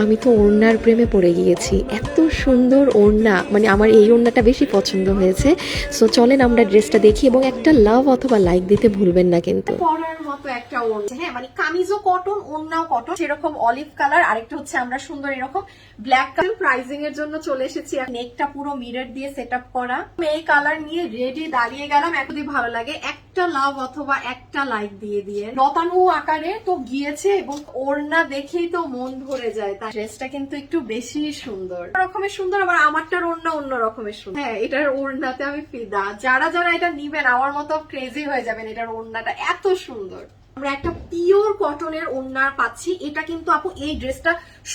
আমি তো ওড়নার প্রেমে পড়ে গিয়েছি। এত সুন্দর ওড়না, মানে আমার এই ওড়নাটা বেশি পছন্দ হয়েছে। সো চলেন আমরা ড্রেসটা দেখি এবং একটা লাভ অথবা লাইক দিতে ভুলবেন না কিন্তু। পরার মতো একটা ওড়না, হ্যাঁ মানে কামিজও কটন, ওড়নাও কটন, সেরকম অলিভ কালার। আরেকটা হচ্ছে আমরা সুন্দর এরকম ব্ল্যাক কালার। প্রাইজিং এর জন্য চলে এসেছি। নেকটা পুরো মিরর দিয়ে সেট আপ করা। এই কালার নিয়ে রেডি দাঁড়িয়ে গেলাম। যদি ভালো লাগে একটা লাভ অথবা একটা লাইক দিয়ে দিয়ে। লতানো আকারে তো গিয়েছে এবং ওড়না দেখেই তো মন ভরে যায়। তার ড্রেসটা কিন্তু একটু বেশি সুন্দর, রকমের সুন্দর। আবার আমারটার ওড়না অন্য রকমের সুন্দর। হ্যাঁ, এটার ওড়নাতে আমি ফিদা। যারা যারা এটা নিবেন আমার মতো ক্রেজি হয়ে যাবেন। এটার ওড়নাটা এত সুন্দর। আমরা একটা পিওর কটনের ওড়না পাচ্ছি। এটা কিন্তু আপু এই ড্রেসটা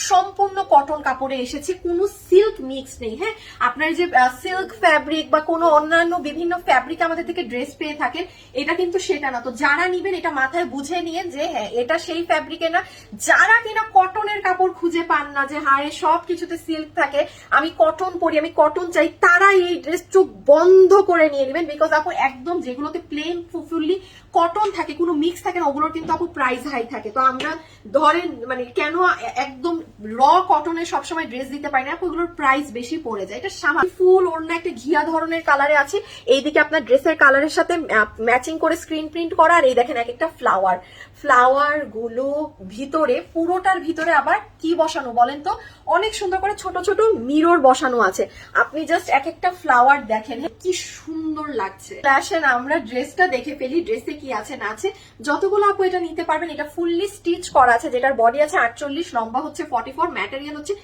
সম্পূর্ণ কটন কাপড়ে এসেছে, কোনো সিল্ক মিক্স নেই। হ্যাঁ, আপনার যে সিল্ক ফ্যাব্রিক বা কোনো অন্যান্য বিভিন্ন ফ্যাব্রিক আমাদের থেকে ড্রেস পেয়ে থাকেন, এটা কিন্তু সেটা না। তো যারা নিবেন এটা মাথায় বুঝে নিয়ে যে হ্যাঁ এটা সেই ফ্যাব্রিকে না। যারা কিনা কটনের কাপড় খুঁজে পান না, যে হায় সব কিছুতে সিল্ক থাকে, আমি কটন পরি, আমি কটন চাই, তারা এই ড্রেস চোখ বন্ধ করে নিয়ে নেবেন। বিকজ আপু একদম যেগুলোতে প্লেন ফুললি কটন থাকে, কোনো মিক্স থাকে না, ওগুলোর কিন্তু আপু প্রাইস হাই থাকে। তো আমরা ধরেন মানে কেন একদম র কটনের সবসময় ড্রেস দিতে পারি না, ওগুলোর প্রাইস বেশি পড়ে যায়। এটা স্বাভাবিক। ফুল ওড়না একটা ঘিয়া ধরনের কালারে আছে। এইদিকে আপনার ড্রেসের কালারের সাথে ম্যাচিং করে স্ক্রিন প্রিন্ট করা। আর এই দেখেন এক একটা ফ্লাওয়ার গুলো ভিতরে, পুরোটার ভিতরে আবার কি বসানো বলেন তো, অনেক সুন্দর করে ছোট ছোট মিরর বসানো আছে। আপনি জাস্ট এক একটা ফ্লাওয়ার দেখেন, কি সুন্দর লাগছে। আসেন আমরা ড্রেসটা দেখে ফেলি, ড্রেসে কি আছে না আছে। যতগুলো আপু এটা নিতে পারবেন। এটা ফুললি স্টিচ করা আছে, যেটার বডি আছে 48, লম্বা হচ্ছে 44, ম্যাটেরিয়াল হচ্ছে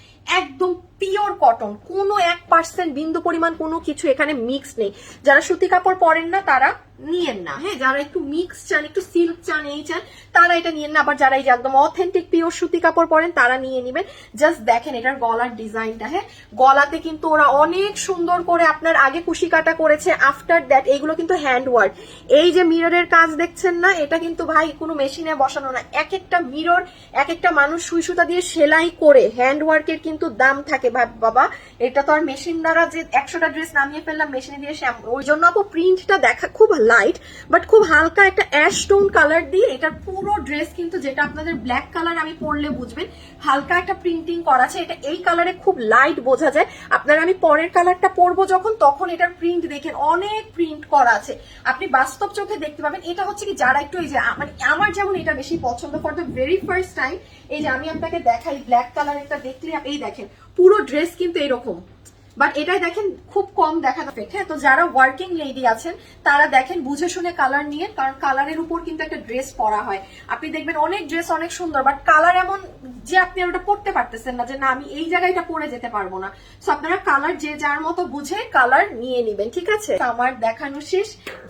একদম পিওর কটন, কোনো 1% বিন্দু পরিমাণ কোনো কিছু এখানে মিক্স নেই। যারা সুতি কাপড় পরেন না তারা নিয়েন না। হ্যাঁ, যারা একটু মিক্স চান, একটু সিল্ক চান, এই চান, তারা এটা নিয়েন না। আবার যারা এই যে একদম অথেন্টিক পিওর সুতি কাপড় পরেন তারা নিয়ে নিবেন। জাস্ট দেখেন এটার গলার ডিজাইনটা। হ্যাঁ, গলাতে কিন্তু ওরা অনেক সুন্দর করে আপনার আগে কুশি কাটা করেছে, আফটার দ্যাট এইগুলো কিন্তু হ্যান্ড ওয়ার্ক। এই যে মিররের কাজ দেখছেন না, এটা কিন্তু ভাই কোনো মেশিনে বসানো না। এক একটা মিরর এক একটা মানুষ সুই সুতা দিয়ে সেলাই করে, হ্যান্ড ওয়ার্কের কিন্তু দাম থাকে বাবা। এটা তো আর মেশিন দ্বারা যে 100টা ড্রেস নামিয়ে ফেললাম মেশিনে দিয়ে, ওই জন্য আপু প্রিন্টটা দেখা খুব লাইট বাট খুব হালকা একটা অ্যাশ টোন কালার দিয়ে। এটার পুরো ড্রেস কিন্তু, যেটা আপনাদের ব্ল্যাক কালার আমি পরলে বুঝবেন, হালকা একটা প্রিন্টিং করা আছে। এটা এই কালারে খুব লাইট বোঝা যায়। আপনারা আমি পরের কালারটা পরবো যখন, তখন এটার প্রিন্ট দেখেন অনেক প্রিন্ট করা আছে, আপনি বাস্তব চোখে দেখতে পাবেন। এটা হচ্ছে কি যারা একটু এই যে মানে আমার যেমন এটা বেশি পছন্দ, for the very first time এই যে আমি আপনাকে দেখাই ব্ল্যাক কালার একটা দেখলে এই দেখেন পুরো ড্রেস কিন্তু এরকম, বাট এটাই দেখেন খুব কম দেখা যাবে। হ্যাঁ, তো যারা ওয়ার্কিং লেডি আছেন তারা দেখেন বুঝে শুনে কালার নিয়ে, কারণ কালারের উপর কিন্তু একটা ড্রেস পরা হয়। আপনি দেখবেন অনেক ড্রেস অনেক সুন্দর, বাট কালার এমন যে আপনি ওটা পড়তে পারতেছেন না, যে না আমি এই জায়গায় এটা পরে যেতে পারবো না। সো আপনারা কালার যে যার মতো বুঝে কালার নিয়ে নিবেন, ঠিক আছে। আমার দেখানো শেষ।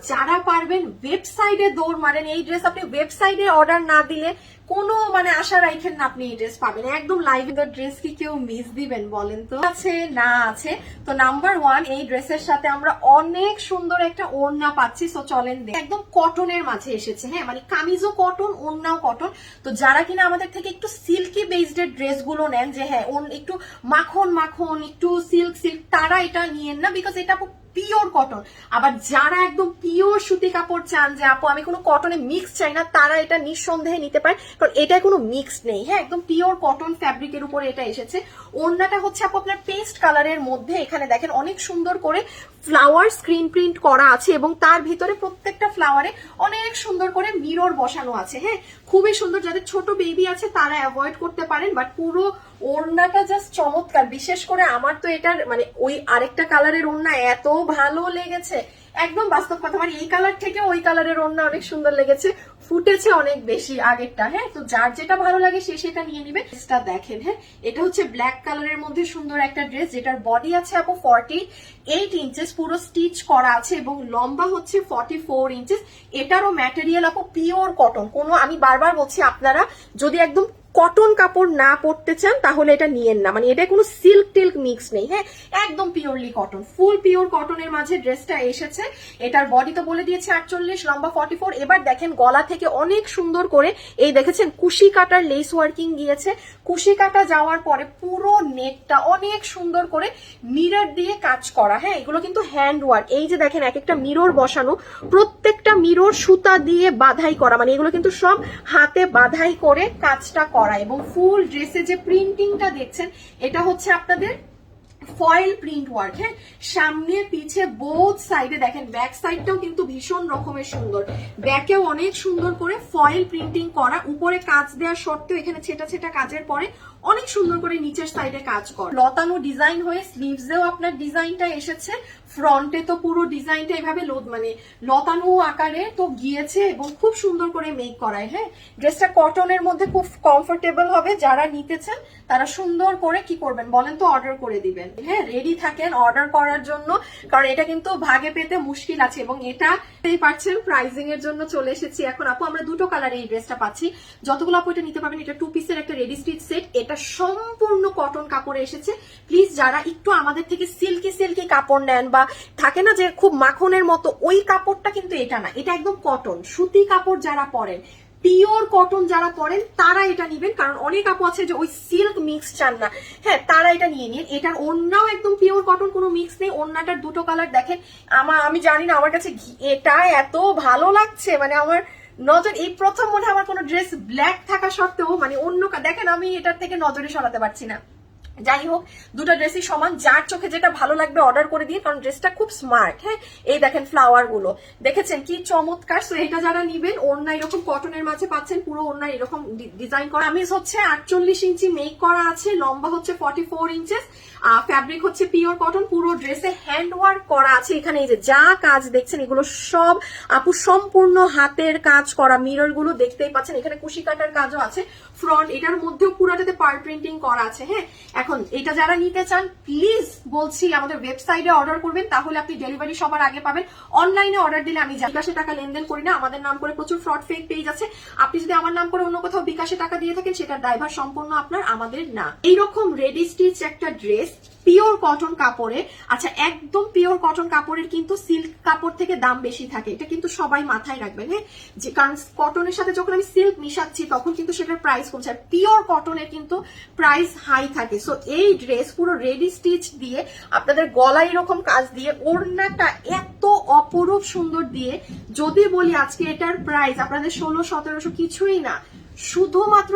যারা পারবেন ওয়েবসাইটে দৌড় মারেন। এই ড্রেস আপনি ওয়েবসাইটে অর্ডার না দিলে কোনো মানে আশা রাখেন না আপনি এই ড্রেস পাবেন। একদম লাইভ ড্রেস কি কেউ মিস দিবেন বলেন তো? আছে না আছে। তো নাম্বার 1 এই ড্রেসের সাথে আমরা অনেক সুন্দর একটা ওড়না পাচ্ছি। সো চলেন একদম কটনের মাঝে এসেছে। হ্যাঁ, মানে কামিজও কটন, ওড়নাও কটন। তো যারা কিনা আমাদের থেকে একটু সিল্কি বেসড ড্রেস গুলো নেন, যে হ্যাঁ একটু মাখন মাখন, একটু সিল্ক, তারা এটা নিয়েন না, বিকজ এটা পিওর কটন। আবার যারা একদম পিওর সুতি কাপড় চান, যে আপু আমি কোনো কটনে মিক্স চাই না, তারা এটা নিঃসন্দেহে নিতে পারে, কারণ এটায় কোনো মিক্স নেই। হ্যাঁ, একদম পিওর কটন ফ্যাব্রিকের উপরে এটা এসেছে। ওড়নাটা হচ্ছে আপু আপনার পেস্ট কালারের মধ্যে। এখানে দেখেন অনেক সুন্দর করে ফ্লাওয়ার স্ক্রিন প্রিন্ট করা আছে এবং তার ভিতরে প্রত্যেকটা ফ্লাওয়ারে অনেক সুন্দর করে মিরর বসানো আছে। হ্যাঁ, খুবই সুন্দর। যাদের ছোট বেবি আছে তারা অ্যাভয়েড করতে পারেন, বাট পুরো ওড়নাটা জাস্ট চমৎকার। বিশেষ করে আমার তো এটার মানে ওই আরেকটা কালারের ওড়না এত ভালো লেগেছে, একদম বাস্তব কথা। মানে এই কালার থেকে ওই কালারের ওড়না অনেক সুন্দর লেগেছে, ফুটেছে অনেক বেশি আগেরটা। হ্যাঁ, তো যার যেটা ভালো লাগে সে সেটা নিয়ে নিবে। ড্রেসটা দেখেন। হ্যাঁ, এটা হচ্ছে ব্ল্যাক কালারের মধ্যে সুন্দর একটা ড্রেস, যেটার বডি আছে আপু 48 ইঞ্চেস, পুরো স্টিচ করা আছে এবং লম্বা হচ্ছে 44 ইঞ্চেস। এটারও ম্যাটেরিয়াল আপু পিওর কটন। কোনো, আমি বারবার বলছি, আপনারা যদি একদম কটন কাপড় না পরতে চান তাহলে এটা নিয়েন না। মানে এটা কোনো সিল্ক টিল্ক মিক্স নেই। হ্যাঁ, একদম পিওরলি কটন, ফুল পিওর কটনের মাঝে ড্রেসটা এসেছে। এটার বডি তো বলে দিয়েছে 48, লম্বা 44। এবার দেখেন গলা থেকে অনেক সুন্দর করে এই দেখেছেন কুশি কাটার লেস ওয়ার্কিং গিয়েছে। কুশি কাটা যাওয়ার পরে পুরো নেকটা অনেক সুন্দর করে মিরর দিয়ে কাজ করা। হ্যাঁ, এগুলো কিন্তু হ্যান্ড ওয়ার্ক। এই যে দেখেন এক একটা মিরর বসানো, প্রত্যেকটা মিরর সুতা দিয়ে বাধাই করা, মানে এগুলো কিন্তু সব হাতে বাধাই করে কাজটা করা এবং ফুল ড্রেসে যে প্রিন্টিংটা দেখছেন এটা হচ্ছে আপনাদের ফয়েল প্রিন্ট ওয়ার্ক। হ্যাঁ, সামনে পিছে বোথ সাইডে দেখেন, ব্যাক সাইডটাও কিন্তু ভীষণ রকমের সুন্দর, ব্যাকেও অনেক সুন্দর করে ফয়েল প্রিন্টিং করা, উপরে কাজ দেওয়া সত্ত্বেও এখানে ছেটা ছেটা কাজের পরে অনেক সুন্দর করে নিচের সাইডে কাজ করা, লতানো ডিজাইন হয়ে স্লিভসেও আপনার ডিজাইনটা এসেছে, ফ্রন্টে তো পুরো ডিজাইনটা এভাবে মানে লতানো আকারে তো গিয়েছে এবং খুব সুন্দর করে মেক করায়। হ্যাঁ, ড্রেসটা কটনের মধ্যে খুব কমফোর্টেবল হবে, যারা নিতে চান তারা সুন্দর করে কি করবেন বলেন তো, অর্ডার করে দিবেন। হ্যাঁ, রেডি থাকেন অর্ডার করার জন্য, কারণ এটা কিন্তু ভাগে পেতে মুশকিল আছে এবং এটা পাচ্ছেন প্রাইজিং এর জন্য চলে এসেছি এখন। আপু আমরা দুটো কালারে এই ড্রেসটা পাচ্ছি, যতগুলো আপু এটা নিতে পারবেন। এটা 2 পিসের একটা রেডি স্টিচ সেট, এটা সম্পূর্ণ কটন কাপড়ে এসেছে। প্লিজ যারা একটু আমাদের থেকে সিল্কি সিল্কি কাপড় নেন বা থাকে না যে খুব মাখনের মতো, ওই কাপড়টা কিন্তু এটা না, এটা একদম কটন সুতি কাপড়, যারা পরেন পিওর কটন যারা পরেন তারা এটা নিবেন, কারণ অনেক আপু আছে যে ওই সিল্ক মিক্স চান না। হ্যাঁ, তারা এটা নিয়ে নিন। এটার ওড়নাও একদম পিওর কটন, কোনো মিক্স নেই। ওড়নাটার দুটো কালার দেখেন, আমি জানি না, আমার কাছে এটা এত ভালো লাগছে, মানে আমার নজর এই প্রথম মনে হয় আমার কোনো ড্রেস ব্ল্যাক থাকা সত্ত্বেও মানে অন্য দেখেন আমি এটার থেকে নজরে সরাতে পারছি না। যাই হোক, দুটো ড্রেসই সমান, যার চোখে যেটা ভালো লাগবে অর্ডার করে দিন, কারণ ড্রেসটা খুব স্মার্ট। হ্যাঁ, এই দেখেন ফ্লাওয়ার গুলো দেখেছেন কি চমৎকার। তো এটা যারা নিবেন, ওড়না এরকম কটনের মাঝে পাচ্ছেন, পুরো ওড়না এরকম ডিজাইন করা। কামিজ হচ্ছে 48 ইঞ্চি মেক করা আছে, লম্বা হচ্ছে 44 ইঞ্চেস, ফ্যাব্রিক হচ্ছে পিওর কটন, পুরো ড্রেসে হ্যান্ড ওয়ার্ক করা আছে। এখানে এই যে যা কাজ দেখছেন এগুলো সব আপু সম্পূর্ণ হাতের কাজ করা, মিরর গুলো দেখতেই পাচ্ছেন, এখানে কুশি কাটার কাজও আছে। ফ্রন্ট এটার মধ্যেও পুরাটাতে পার্ল প্রিন্টিং করা আছে। হ্যাঁ, এখন এটা যারা নিতে চান প্লিজ বলছি আমাদের ওয়েবসাইটে অর্ডার করবেন, তাহলে আপনি ডেলিভারি সবার আগে পাবেন। অনলাইনে অর্ডার দিলে আমি বিকাশে টাকা লেনদেন করি না, আমাদের নাম করে প্রচুর ফ্রড ফেক পেজ আছে। আপনি যদি আমার নাম করে অন্য কোথাও বিকাশে টাকা দিয়ে থাকেন, সেটার দায়ভার সম্পূর্ণ আপনার, আমাদের না। এইরকম রেডি স্টিচ একটা ড্রেস পিওর কটন কাপড়ে, আচ্ছা একদম পিওর কটন কাপড়ের কিন্তু সিল্ক কাপড় থেকে দাম বেশি থাকে, এটা কিন্তু সবাই মাথায় রাখবেন। হ্যাঁ, যে কারণ কটনের সাথে যখন আমি সিল্ক মিশাচ্ছি তখন কিন্তু সেটার প্রাইস কমছে, আর পিওর কটনের কিন্তু প্রাইস হাই থাকে। সো এই ড্রেস পুরো রেডি স্টিচ দিয়ে আপনাদের গলায় এরকম কাজ দিয়ে, ওড়নাটা এত অপরূপ সুন্দর দিয়ে, যদি বলি আজকে এটার প্রাইস আপনাদের 1600-1700 কিছুই না, শুধুমাত্র